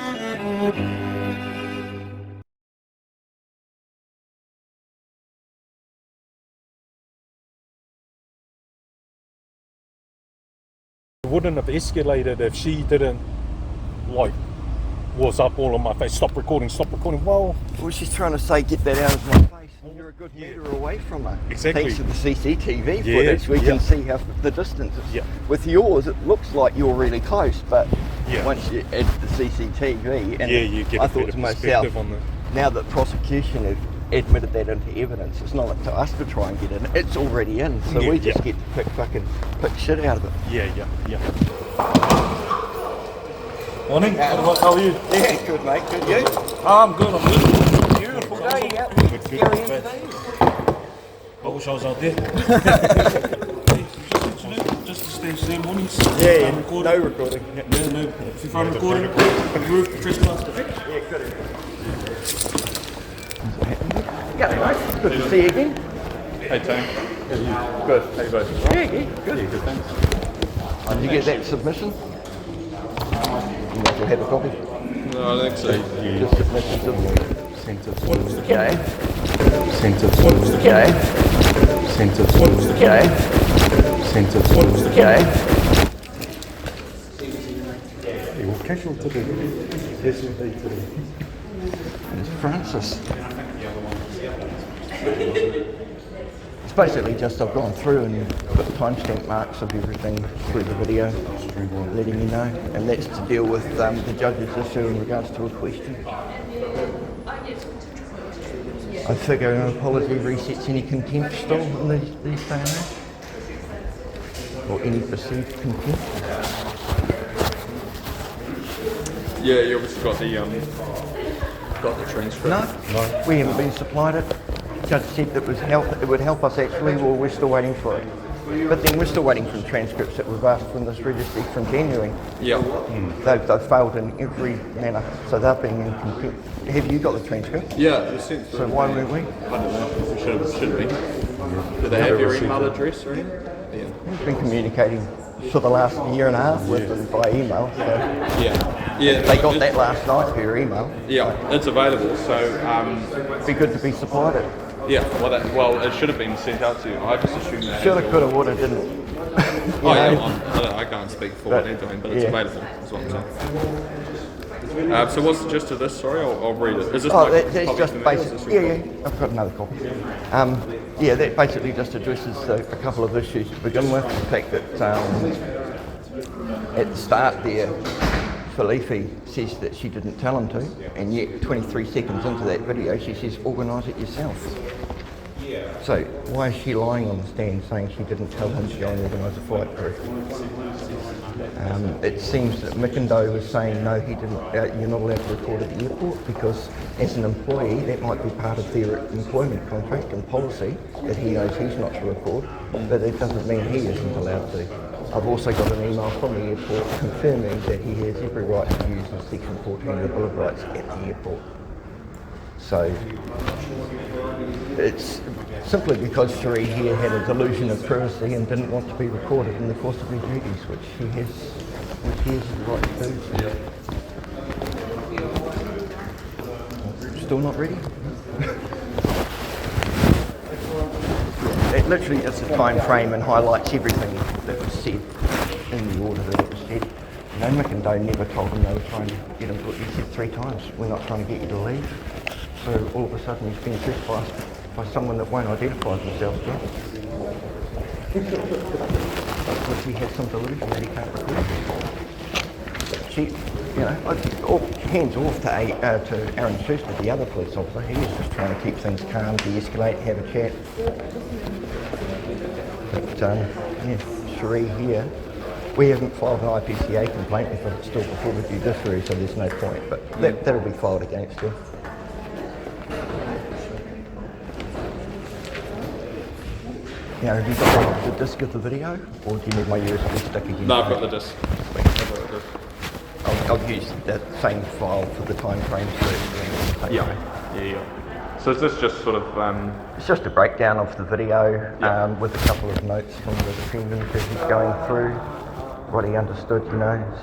It wouldn't have escalated if she didn't, like, was up all on my face. Stop recording, stop recording. Well, she's trying to say, get that out of my face. And you're a good metre away from her. Exactly. Thanks to the CCTV footage, we can see how the distance is. Yeah. With yours, it looks like you're really close, but Yeah. once you add the CCTV, and you get I a thought better to myself, perspective on the... now that prosecution have admitted that into evidence, it's not up to us to try and get in. It's already in, so we just get to pick shit out of it. Yeah. Morning. How are you? Yeah, good mate. Good. You? I'm good. Beautiful day. Yeah. Good. Bubble shows out there. Just to stay same mornings. Yeah. No recording. No. If you find recording, remove the trespass effect. Yeah, good. Yeah, mate. Good to see you again. Hey, Tony. Good. How you both? Yeah, good. Yeah, good, thanks. Did you get that submission? You might have a copy. No, I think so. Just submission to Okay. Casual today. It's Francis. It's basically just I've gone through and put timestamp marks of everything through the video, letting you know, and that's to deal with the judge's issue in regards to a question. I figure an apology resets any contempt still in these days and age, or any perceived contempt. Yeah, you obviously got the transcript. No, we haven't been supplied it. Judge said that it would help us actually, well, we're still waiting for it. But then we're still waiting for the transcripts that we've asked from this registry from January. Yeah. They've failed in every manner, so they're being in contempt. Have you got the transcript? Yeah, it was sent through. So why weren't we? I don't know. We should be. Do they have your email address or anything? Yeah. We've been communicating for the last year and a half with them by email. So Yeah. they got that last night per email. Yeah, it's available. So It'd be good to be supplied it. yeah. Well, it should have been sent out to you. I just assumed that. Shoulda, coulda, woulda, didn't. I can't speak for what they're doing, but it's available. That's what I'm saying. So what's the gist of this? Sorry, I'll read it. Is this That's just basic. Yeah, I've got another copy. That basically just addresses a couple of issues to begin with. The fact that at the start there, Felipe says that she didn't tell him to, and yet 23 seconds into that video she says, organise it yourself. So why is she lying on the stand saying she didn't tell him to go and organise a flight crew? It seems that Mcindoe was saying no, he didn't. You're not allowed to record at the airport because, as an employee, that might be part of their employment contract and policy that he knows he's not to record, but it doesn't mean he isn't allowed to. I've also got an email from the airport confirming that he has every right to use the Section 14 of the Bill of Rights at the airport. So it's simply because Cherie here had a delusion of privacy and didn't want to be recorded in the course of her duties, which he has the right to do. So. Still not ready? It literally is a time frame and highlights everything that was said in the order that it was said. You know, Mcindoe never told him they were trying to get him to, he said 3 times, we're not trying to get you to leave. So all of a sudden he's being trespassed by someone that won't identify themselves to him. Because he has some delusion that he can't record. Hands off to Aaron Schuster, the other police officer. He is just trying to keep things calm, de-escalate, have a chat. But Cherie here, we haven't filed an IPCA complaint because it's still before the judiciary, so there's no point. But that'll be filed against her. Have you got the disc of the video, or do you need my USB stick again? No, I've got the disc. I'll use that same file for the time frames. Yeah. So is this just sort of... It's just a breakdown of the video with a couple of notes from the defendant as he's going through. what he understood,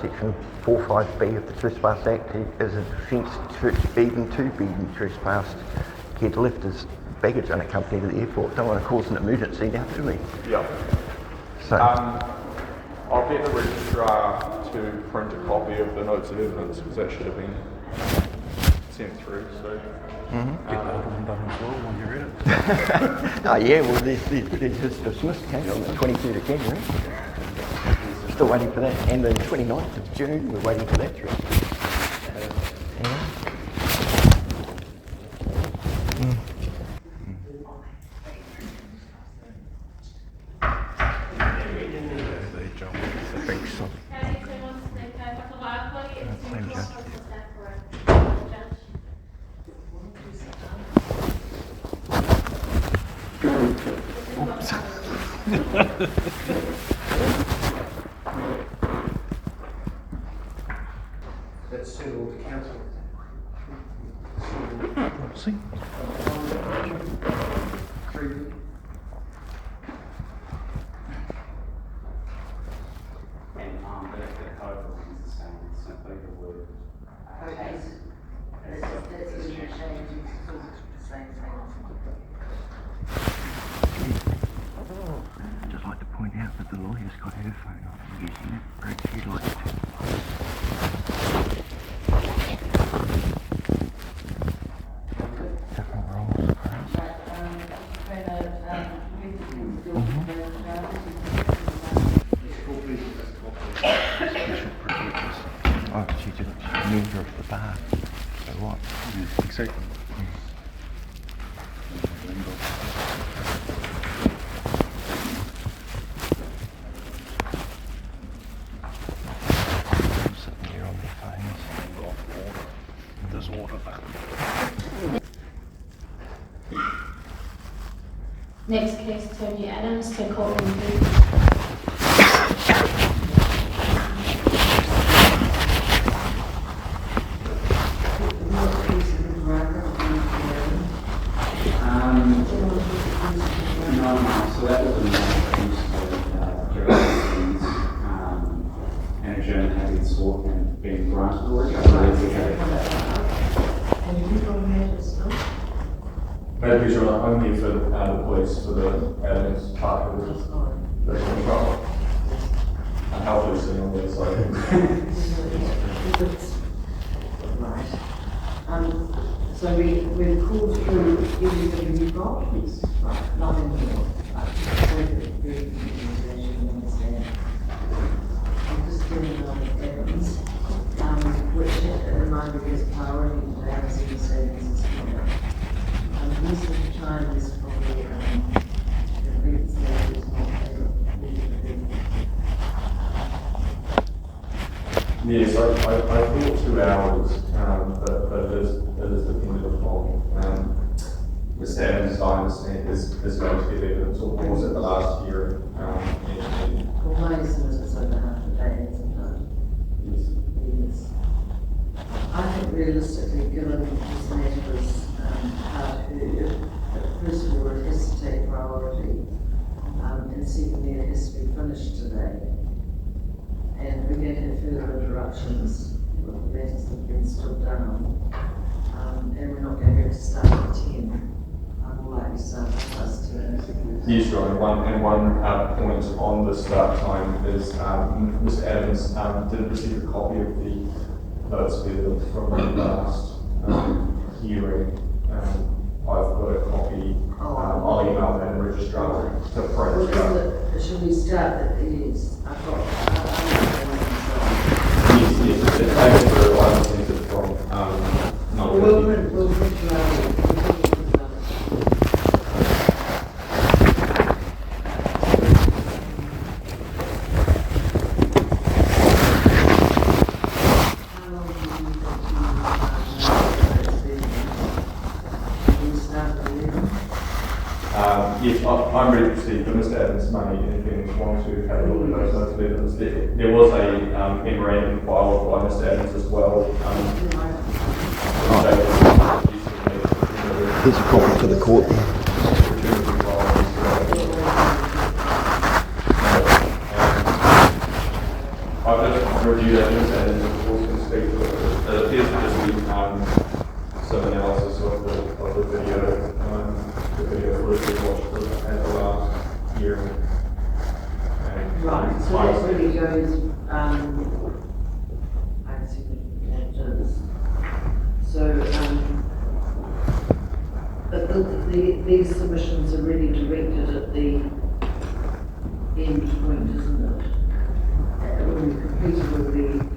section 45B of the Trespass Act is an offence even to be trespassed. He had left his baggage unaccompanied at the airport. Don't want to cause an emergency now, do we? Yeah. So, I'll get the registrar to print a copy of the notes of evidence because that should have been sent through. So. Get the other one done as well when you read it. oh yeah, well there's just dismissed came on the 23rd of January. Still waiting for that. And the 29th of June, we're waiting for that through. That's suitable to council. See? And the code is the same, simply the word. Okay, that's a change, it's all the same thing. I'd just like to point out that the lawyer's got her phone on and using it. Breaks headlights too. Different roles, perhaps. Special privileges. Oh, she's a member of the bar. So what? Yeah, exactly. Sitting here on their phones. There's water there. Next case, Tony Adams to courtroom brief. So that was another use of jurisdictions and adjournment having sought and been granted already. I believe we have. And you go ahead as well? Maybe you're only for the police for the evidence part of the control. And helpfully sitting on the other side. Right. So we've called through everything you've got? Yes. Right, nothing more. Very I'm just getting on the evidence, which in my view is priority today as you say this is coming. Most of the time is probably the legal stage is not Yes, I thought 2 hours, but it is dependent upon Mr. Adams, I understand, is going to give evidence, or was it the last hearing? well, my estimate is over half a day, isn't it? Yes. I think realistically, given this matter was hard heard, first of all, it has to take priority, and secondly, it has to be finished today. And we're going to have further interruptions with the matters that have been stood down, and we're not going to be able to start at 10. More likely start at +10. Yes, right. And one point on the start time is Mr. Adams didn't receive a copy of the notes of evidence from the last hearing. I've got a copy. I'll email that and registrar to print. Well, should we start at these? I've got. Yes, it's taken through. I sent it from. We'll print you out. Yes, I'm ready to proceed, but Mr. Adams may, if anyone wants to have a look at those notes of evidence. There was a memorandum filed by Mr. Adams as well. Here's a copy for the court. some analysis of the video footage we watched at the last hearing. Right, so that really goes, I see what it does. So, these submissions are really directed at the end point, isn't it? When we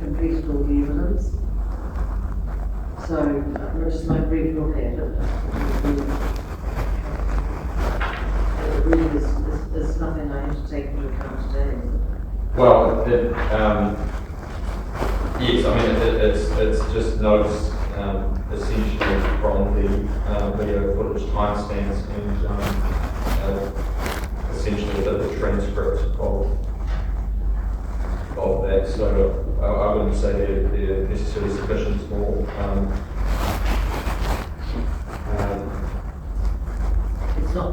completed all the evidence. So, I'm just like brief look at it. It really is nothing I have to take into account today. Well, yes, I mean it's just notes essentially from the video footage timestamps and essentially the transcript of that. So I wouldn't say they're necessarily sufficient for.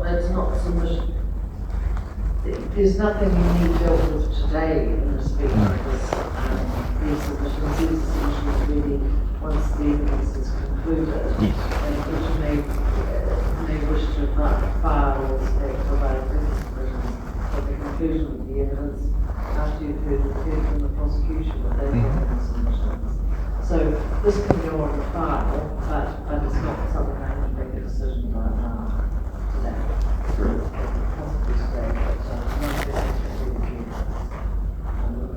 It's not submission. There's nothing you need dealt with today in respect of this, these submissions. These submissions really, once the evidence is concluded, and which may wish to file or provide written submissions at the conclusion of the evidence after you've heard from the prosecution that they've written submissions. So this can go on the file, but it's not something I have to make a decision about now, today. Possibly today,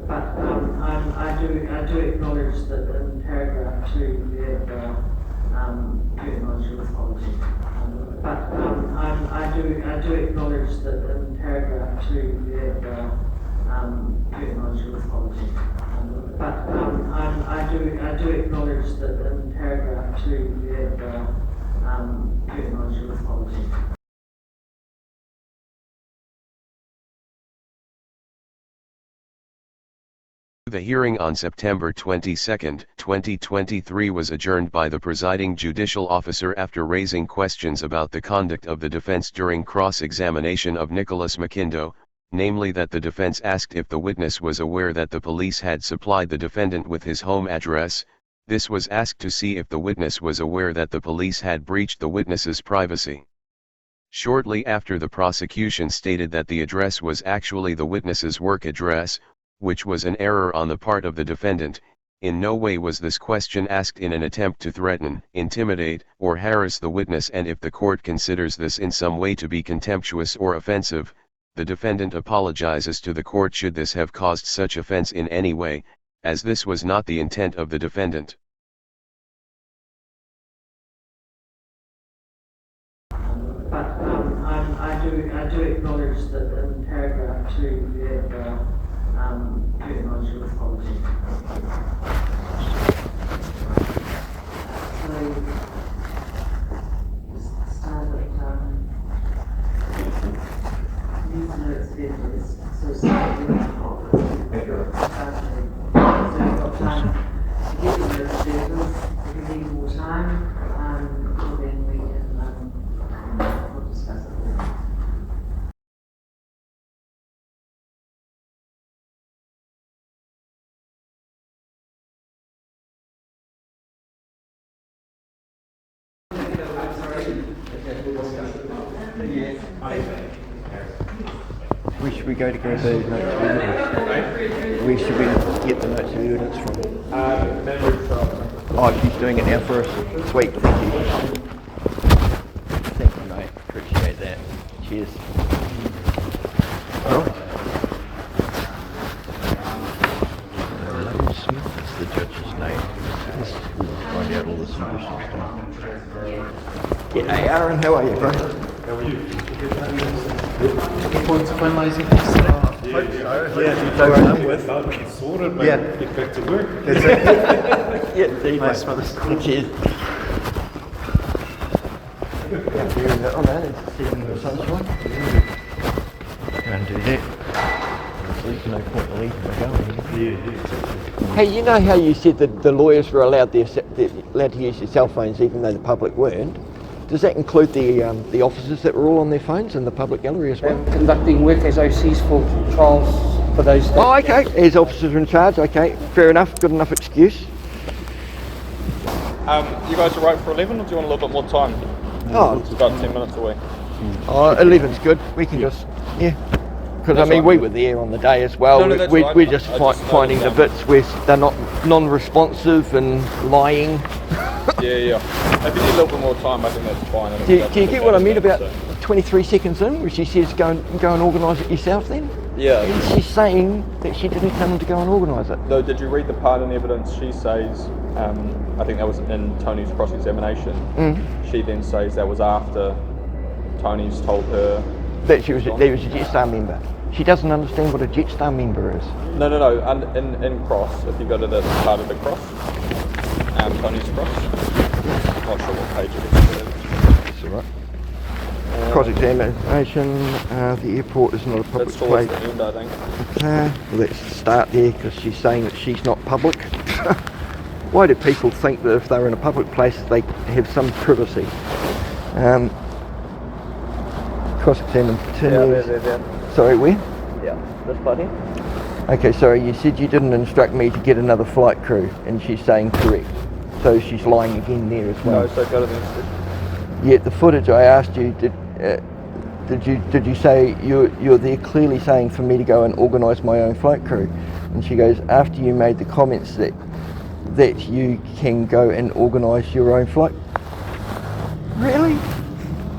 but I do acknowledge that in paragraph 2 we have acknowledge your apology. But I do acknowledge that in paragraph 2 we have acknowledge your apology. But I do acknowledge that in paragraph 2 we have acknowledge your apology. The hearing on September 22, 2023 was adjourned by the presiding judicial officer after raising questions about the conduct of the defense during cross-examination of Nicholas McIndoe, namely that the defense asked if the witness was aware that the police had supplied the defendant with his home address. This was asked to see if the witness was aware that the police had breached the witness's privacy. Shortly after, the prosecution stated that the address was actually the witness's work address, which was an error on the part of the defendant. In no way was this question asked in an attempt to threaten, intimidate, or harass the witness, and if the court considers this in some way to be contemptuous or offensive, the defendant apologizes to the court should this have caused such offense in any way, as this was not the intent of the defendant. But I do acknowledge that in paragraph 2 we have acknowledge your apology. So, start at these notes there, so start with so you've got time to get the notes there. If you need more time, then we can we'll discuss it then. Where should we go to grab those notes of evidence? Where should we get the notes of evidence from? Oh, she's doing it now for us. Sweet, thank you. Thank you, mate. Appreciate that. Cheers. Right. Smith is the judge's name. We'll find out all the submissions. G'day, Aaron. How are you, bro? How are you? Looking forward to finalising things today. Hope so. Yeah, so I'm with. It's sorted, mate. Yeah. Get back to work. That's it. Yeah, see you, Nice, mate. brothers. Cheers. Down here in that one, it's sitting in the sunshine. Go and do that. There's no point in leaving my going. Yeah, exactly. Hey, you know how you said that the lawyers were allowed to use their cell phones even though the public weren't? Does that include the officers that were all on their phones in the public gallery as well? Conducting work as OCs for trials for those days. Oh, okay. As officers in charge, okay. Fair enough. Good enough excuse. You guys are right for 11, or do you want a little bit more time? Oh, It's about 10 minutes away. 11's good. We can just, yeah. Because I mean, we were there on the day as well. No, that's right. We're just I just finding the noticed, bits where they're not non-responsive and lying. Yeah. If you need a little bit more time, I think that's fine. Do you get what I mean about 23 seconds in, where she says go and organise it yourself then? Yeah. And she's saying that she didn't tell them to go and organise it. No, did you read the part in evidence? She says, I think that was in Tony's cross-examination. She then says that was after Tony's told her that there was a Jetstar member. She doesn't understand what a Jetstar member is. No. And in cross, if you go to the part of the cross, Tony's cross. Not sure what page it is. That's all right. Cross-examination. The airport is not a public That's towards place. the end, I think. Okay, well, let's start there because she's saying that she's not public. Why do people think that if they're in a public place they have some privacy? Cross-examine continues. Yeah. Sorry, where? Yeah, this part here. Okay, sorry, you said you didn't instruct me to get another flight crew, and she's saying correct. So she's lying again there as well. No, so go to the next. Yet the footage I asked you, did you say you're there clearly saying for me to go and organise my own flight crew? And she goes, after you made the comments that you can go and organise your own flight. Really?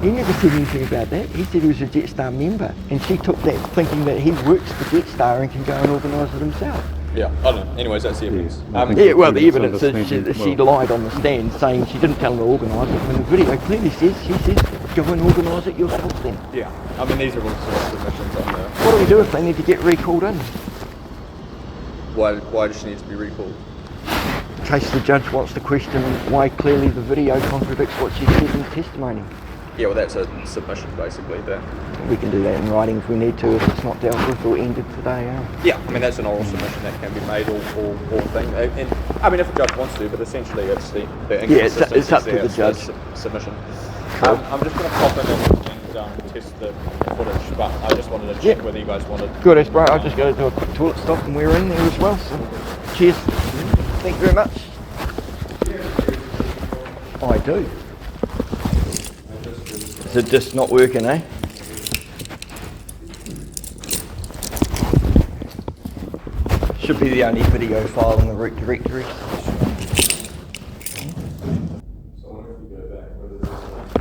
He never said anything about that. He said he was a Jetstar member, and she took that thinking that he works for Jetstar and can go and organise it himself. Yeah, I don't know. Anyways, that's the evidence. Yeah, well, the evidence is she lied on the stand saying she didn't tell him to organise it, when the video clearly says she says go and organise it yourself then. Yeah, I mean these are all sort of submissions on there. What do we do if they need to get recalled in? Why does she need to be recalled? In case the judge wants to question why clearly the video contradicts what she said in testimony. Yeah, well that's a submission basically there. We can do that in writing if we need to, if it's not dealt with or ended today. Yeah, I mean that's an oral submission that can be made all thing. And I mean if the judge wants to, but essentially it's the it's up to the judge. Submission. I'm just going to pop in and test the footage, but I just wanted to check whether you guys wanted. Good, that's great. I'll just go do a quick toilet stop and we're in there as well. So, cheers. Thank you very much. I do. Is it just not working, eh? Should be the only video file in the root directory.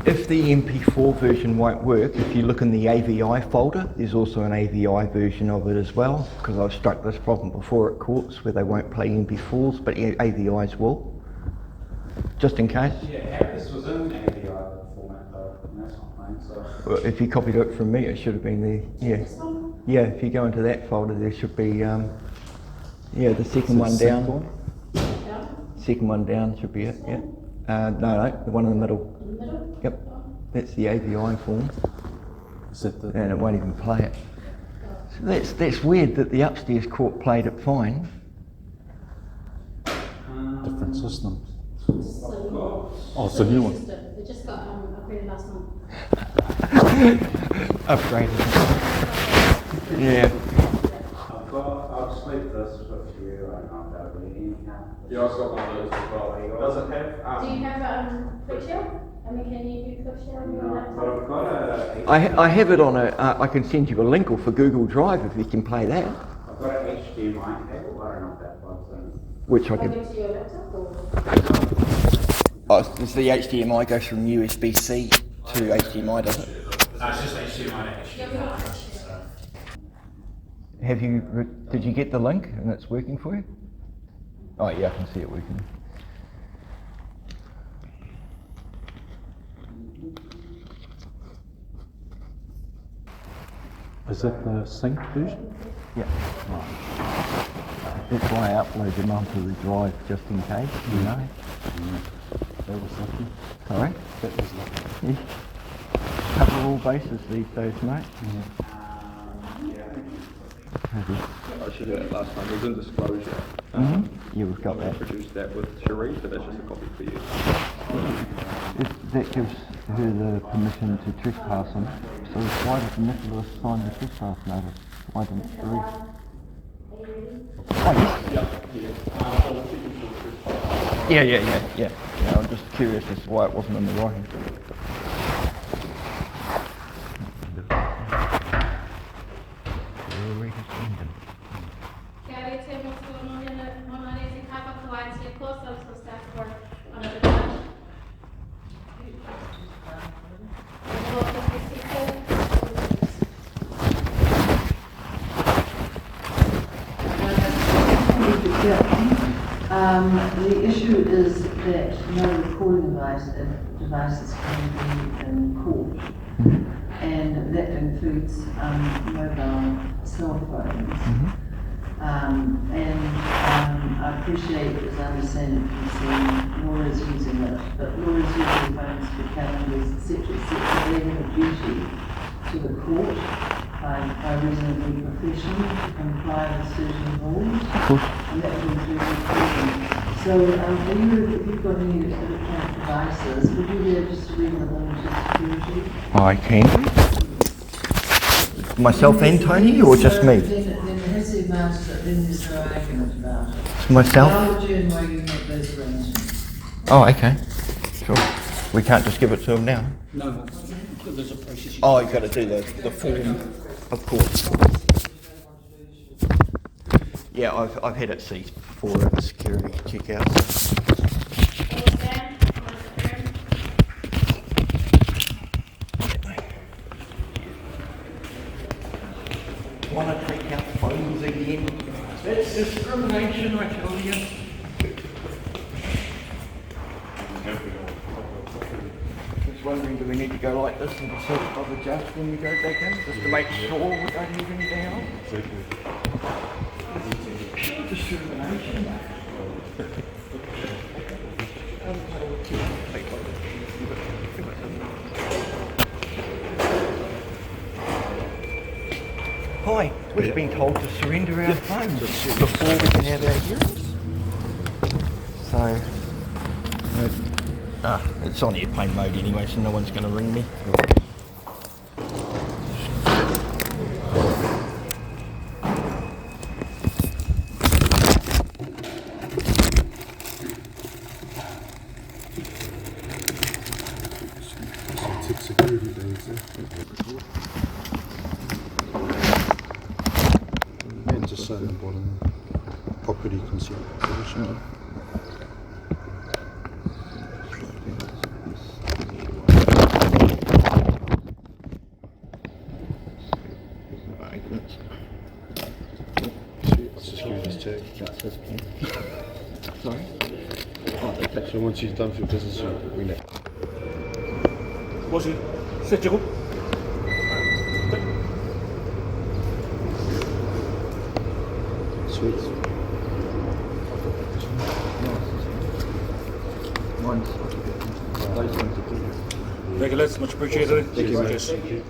If the MP4 version won't work, if you look in the AVI folder, there's also an AVI version of it as well, because I've struck this problem before at courts where they won't play MP4s, but AVIs will, just in case. Yeah, this was in AVI format though, and that's not playing, so... Well, if you copied it from me, it should have been there, yeah. Yeah, if you go into that folder, there should be, yeah, the second one down. Second one down should be it, yeah. No, the one in the middle. Yep, that's the AVI form, and it won't even play it. So that's weird that the upstairs court played it fine. Different system. Oh, it's a new one. They just got upgraded last month. Upgraded. Yeah. I'll split this with you right now, that'll be anyhow. Yeah, I've got one of those as well. Does it have? Do you have ClickShare? I mean, can you do ClickShare on your laptop? But I've got a... I have it on I can send you a link for Google Drive if you can play that. I've got an HDMI cable, I don't know if that plugs in. Which I Plug can. into your laptop or? Oh, does the HDMI goes from USB-C to HDMI, does it? It's just HDMI to HDMI. Have you? Did you get the link and it's working for you? Oh yeah, I can see it working. Is that the sync version? Yeah. That's why I upload them onto the drive just in case, you know. That was lucky. Sorry? That was lucky. Yeah. Cover all bases these days, mate. I should do that last time. It was in disclosure. Yeah, we've got I that. produced that with Cherie, but that's just a copy for you. That gives her the permission to trespass him. So why did Nicholas sign the trespass notice? Why didn't Cherie? Oh, yes. Yeah, I'm just curious as to why it wasn't in the writing. Kia ora te motu no rezi kapa kawaiti e kosa so staff work on a device. The issue is that no recording devices can be in court, and that includes mobile cell phones. I appreciate, as I understand it, you're saying lawyers using it, but lawyers using phones for calendars, etc., they have a duty to the court by reason of their profession to comply with certain rules, and that will include recording. So, if you've got any electronic devices, would you be able just to read them to security? I can. Myself and Tony, or just me? Then there has the amount that then there's no argument about it. Myself? How would you and why you make those arrangements? Oh, okay. Sure. We can't just give it to him now. No, there's a process. Oh, you've got to do the form, of course. Yeah, I've had it seized before at the security checkout. Want to take out phones again? That's discrimination, I tell you. Just wondering, do we need to go like this and be searched by the judge when we go back in, just to make sure we don't leave anything out? Discrimination. Hi, we've been told to surrender our phones before we can have our hearings. So, it's on airplane mode anyway, so no one's going to ring me. And just say at the bottom, property consideration. Sorry? So once you've done for your business, you win it. Voici, c'est Jérôme. Sweet. Thank you, Les. Much appreciated. Thank you, mate. Cheers. Thank you.